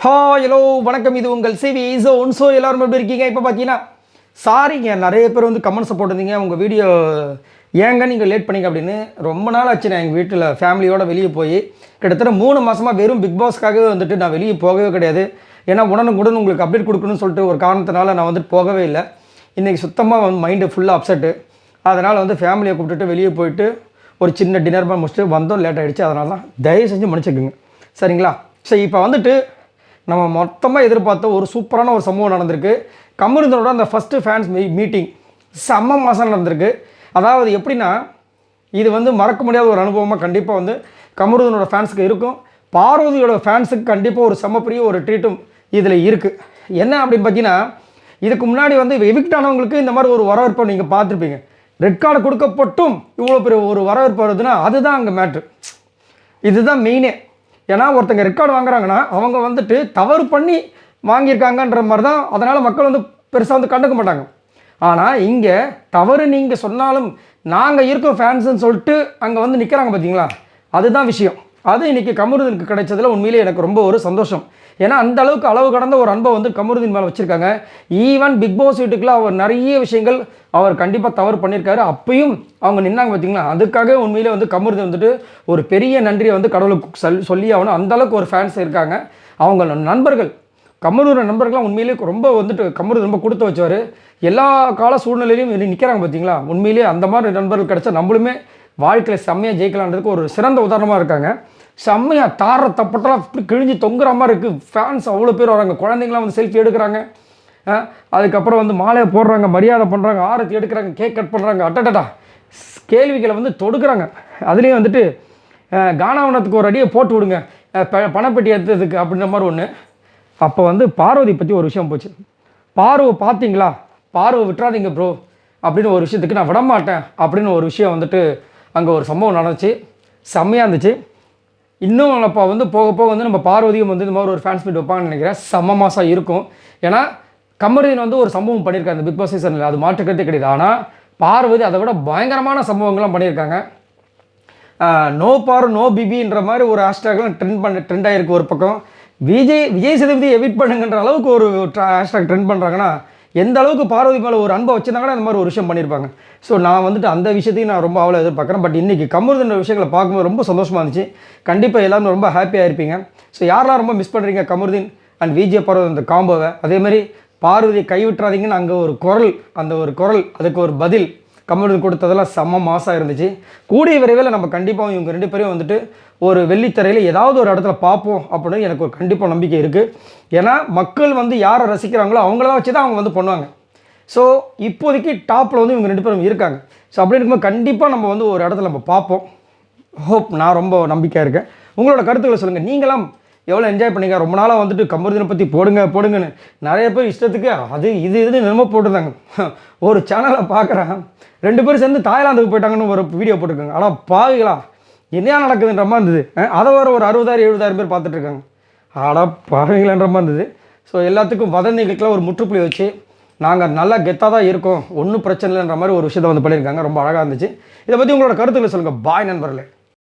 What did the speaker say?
Hello வணக்கம். இது உங்கள் சிவி ஜோன். ஸோ எல்லோரும் எப்படி இருக்கீங்க? இப்போ பார்த்தீங்கன்னா சாரிங்க, நிறைய பேர் வந்து கமெண்ட்ஸை போட்டிருந்தீங்க, உங்கள் வீடியோ ஏங்க நீங்கள் லேட் பண்ணிங்க அப்படின்னு. ரொம்ப நாள் ஆச்சு நான் எங்கள் வீட்டில் ஃபேமிலியோடு வெளியே போய் கிட்டத்தட்ட 3 மாதமாக வெறும் பிக் பாஸ்க்காகவே வந்துட்டு நான் வெளியே போகவே கிடையாது. ஏன்னா உடனுக்குடன் உங்களுக்கு அப்டேட் கொடுக்கணும்னு சொல்லிட்டு ஒரு காரணத்தினால நான் வந்துட்டு போகவே இல்லை. இன்றைக்கி சுத்தமாக வந்து மைண்டு ஃபுல்லாக அப்செட்டு. அதனால் வந்து ஃபேமிலியை கூப்பிட்டுட்டு வெளியே போயிட்டு ஒரு சின்ன டின்னர் பண்ணி முடிச்சுட்டு வந்தோம், லேட் ஆகிடுச்சு. அதனால தான் தயவு செஞ்சு மன்னிச்சுக்குங்க, சரிங்களா? சரி, இப்போ வந்துட்டு நம்ம மொத்தமாக எதிர்பார்த்த ஒரு சூப்பரான ஒரு சம்பவம் நடந்திருக்கு. கமருதனோட அந்த ஃபஸ்ட்டு ஃபேன்ஸ் மீட்டிங் செம்ம மாதம் நடந்திருக்கு. அதாவது எப்படின்னா, இது வந்து மறக்க முடியாத ஒரு அனுபவமாக கண்டிப்பாக வந்து கமருதனோட ஃபேன்ஸுக்கு இருக்கும். பார்வதியோட ஃபேன்ஸுக்கு கண்டிப்பாக ஒரு செம்ம ஒரு ட்ரீட்டும் இதில் இருக்குது. என்ன அப்படின்னு பார்த்தீங்கன்னா, இதுக்கு முன்னாடி வந்து எவிக்ட் ஆனவங்களுக்கு இந்த மாதிரி ஒரு வரவேற்பை நீங்கள் பார்த்துருப்பீங்க. ரெட் கார்டு கொடுக்கப்பட்டும் இவ்வளோ பெரிய ஒரு வரவேற்பு வருதுன்னா அதுதான் அங்கே மேட்ரு. இதுதான் மெயினே. ஏன்னா ஒருத்தங்க ரெக்கார்டு வாங்குறாங்கன்னா அவங்க வந்துட்டு தவறு பண்ணி வாங்கியிருக்காங்கன்ற மாதிரி தான். அதனால் மக்கள் வந்து பெருசாக வந்து கண்டுக்க மாட்டாங்க. ஆனால் இங்கே தவறு நீங்கள் சொன்னாலும் நாங்கள் இருக்கோம் ஃபேன்ஸுன்னு சொல்லிட்டு அங்கே வந்து நிற்கிறாங்க பார்த்தீங்களா, அதுதான் விஷயம். அது இன்றைக்கி கமருதீனுக்கு கிடைச்சதில் உண்மையிலே எனக்கு ரொம்ப ஒரு சந்தோஷம். ஏன்னா அந்த அளவுக்கு அளவு கடந்த ஒரு அன்பை வந்து கமருதீன் மேலே வச்சுருக்காங்க. ஈவன் பிக் பாஸ் வீட்டுக்குள்ள அவர் நிறைய விஷயங்கள் அவர் கண்டிப்பாக தவறு பண்ணியிருக்காரு. அப்பயும் அவங்க நின்னாங்க பார்த்தீங்களா, அதுக்காக உண்மையிலே வந்து கமருதீன் வந்துட்டு ஒரு பெரிய நன்றியை வந்து கடவுளுக்கு சொல்லி ஆகணும். அந்தளவுக்கு ஒரு ஃபேன்ஸ் இருக்காங்க. அவங்க நண்பர்கள், கமருதீன் நண்பர்கள்லாம் உண்மையிலே ரொம்ப வந்துட்டு கமருதீன் ரொம்ப கொடுத்து வச்சவர். எல்லா கால சூழ்நிலையிலையும் நிற்கிறாங்க பார்த்தீங்களா. உண்மையிலே அந்த மாதிரி நண்பர்கள் கிடைச்சா நம்மளுமே வாழ்க்கையில் செம்மையாக ஜெயிக்கலான்றதுக்கு ஒரு சிறந்த உதாரணமாக இருக்காங்க. செம்மையாக தார தப்பட்டெல்லாம் இப்படி கிழிஞ்சு தொங்குற மாதிரி இருக்குது. ஃபேன்ஸ் அவ்வளோ பேர் வராங்க. குழந்தைங்களாம் வந்து செல்ஃபி எடுக்கிறாங்க. அதுக்கப்புறம் வந்து மாலையை போடுறாங்க, மரியாதை பண்ணுறாங்க, ஆரத்தி எடுக்கிறாங்க, கேக் கட் பண்ணுறாங்க. அட்டடா கேள்விகளை வந்து தொடுக்கிறாங்க. அதுலேயும் வந்துட்டு கானாவனத்துக்கு ஒரு அடியை போட்டு விடுங்க பணப்பெட்டி எடுத்ததுக்கு அப்படின்ற மாதிரி ஒன்று. அப்போ வந்து பார்வதி பற்றி ஒரு விஷயம் போச்சு. பார்வை பார்த்தீங்களா, பார்வை விட்டுறாதீங்க ப்ரோ அப்படின்னு ஒரு விஷயத்துக்கு நான் விடமாட்டேன் அப்படின்னு ஒரு விஷயம் வந்துட்டு அங்கே ஒரு சம்பவம் நடந்துச்சு. செம்மையாக இருந்துச்சு. இன்னும் அப்போ வந்து போக போக வந்து நம்ம பார்வதியும் வந்து இந்த மாதிரி ஒரு ஃபேன்ஸ் மீட் வைப்பாங்கன்னு நினைக்கிறேன். செம்ம மாதம் இருக்கும். ஏன்னா கமருதீன் வந்து ஒரு சம்பவம் பண்ணியிருக்காங்க இந்த பிக் பாஸ் சீசனில், அது மாற்றுக்கிறதே கிடையாது. ஆனால் பார்வதி அதை விட பயங்கரமான சம்பவங்கள்லாம் பண்ணியிருக்காங்க. நோ பார் நோ பிபின்ற மாதிரி ஒரு ஹேஷ்டேக்லாம் ட்ரெண்ட் ஆகிருக்கு. ஒரு பக்கம் விஜய் சேதுபதி எவிட் பண்ணுங்கன்ற அளவுக்கு ஒரு ஹேஷ்டேக் ட்ரெண்ட் பண்ணுறாங்கன்னா எந்த அளவுக்கு பார்வதி மேலே ஒரு அன்பை வச்சுருந்தாங்கன்னா இந்த மாதிரி ஒரு விஷயம் பண்ணியிருப்பாங்க. ஸோ நான் வந்துட்டு அந்த விஷயத்தையும் நான் ரொம்ப அவ்வளோ எதிர்பார்க்குறேன். பட் இன்றைக்கி கமருதீன் விஷயங்களை பார்க்கும்போது ரொம்ப சந்தோஷமாக இருந்துச்சு. கண்டிப்பாக எல்லாரும் ரொம்ப ஹாப்பியாக இருப்பீங்க. ஸோ யாரெல்லாம் ரொம்ப மிஸ் பண்ணுறீங்க கமருதீன் அண்ட் விஜய் பார்வதி அந்த காம்போவை, அதேமாதிரி பார்வதியை கைவிட்டுறாதீங்கன்னு அங்கே ஒரு குரல், அந்த ஒரு குரல் அதுக்கு ஒரு பதில் கமருதீன் கொடுத்ததெல்லாம் செம்ம மாசாக இருந்துச்சு. கூடிய விரைவில் நம்ம கண்டிப்பாக இவங்க 2 பேரையும் வந்துட்டு ஒரு வெள்ளித்திரையில் ஏதாவது ஒரு இடத்துல பார்ப்போம் அப்படின்னு எனக்கு ஒரு கண்டிப்பாக நம்பிக்கை இருக்குது. ஏன்னா மக்கள் வந்து யாரை ரசிக்கிறாங்களோ அவங்கள வச்சு தான் அவங்க வந்து பண்ணுவாங்க. ஸோ இப்போதைக்கு டாப்பில் வந்து இவங்க 2 பேரும் இருக்காங்க. ஸோ அப்படி இருக்கும்போது கண்டிப்பாக நம்ம வந்து ஒரு இடத்துல நம்ம பார்ப்போம். ஹோப். நான் ரொம்ப நம்பிக்கையாக இருக்கேன். உங்களோட கருத்துக்களை சொல்லுங்கள். நீங்களாம் எவ்வளோ என்ஜாய் பண்ணிங்க? ரொம்ப நாளாக வந்துட்டு கமருதீனை பற்றி போடுங்கன்னு நிறைய பேர் இஷ்டத்துக்கு அது இதுன்னு என்னமோ போட்டிருந்தாங்க. ஒரு சேனலை பார்க்குறேன், 2 பேரும் சேர்ந்து தாய்லாந்துக்கு போயிட்டாங்கன்னு ஒரு வீடியோ போட்டிருக்காங்க. ஆனால் பாவிகளா என்ன நடக்குதுன்ற மாதிரி இருந்தது. அதை வர ஒரு 60,000-70,000 பேர் பார்த்துட்ருக்காங்க. பாவிகளான்ற மாதிரி இருந்தது. ஸோ எல்லாத்துக்கும் வதந்திகளுக்கெல்லாம் ஒரு முற்றுப்புள்ளி வச்சு நாங்கள் நல்லா கெத்தாக தான் இருக்கோம், ஒன்றும் பிரச்சனை இல்லைன்ற மாதிரி ஒரு விஷயத்தை வந்து பண்ணியிருக்காங்க. ரொம்ப அழகாக இருந்துச்சு. இதை பற்றி உங்களோட கருத்துக்களை சொல்லுங்கள். பாய் நண்பர்களே.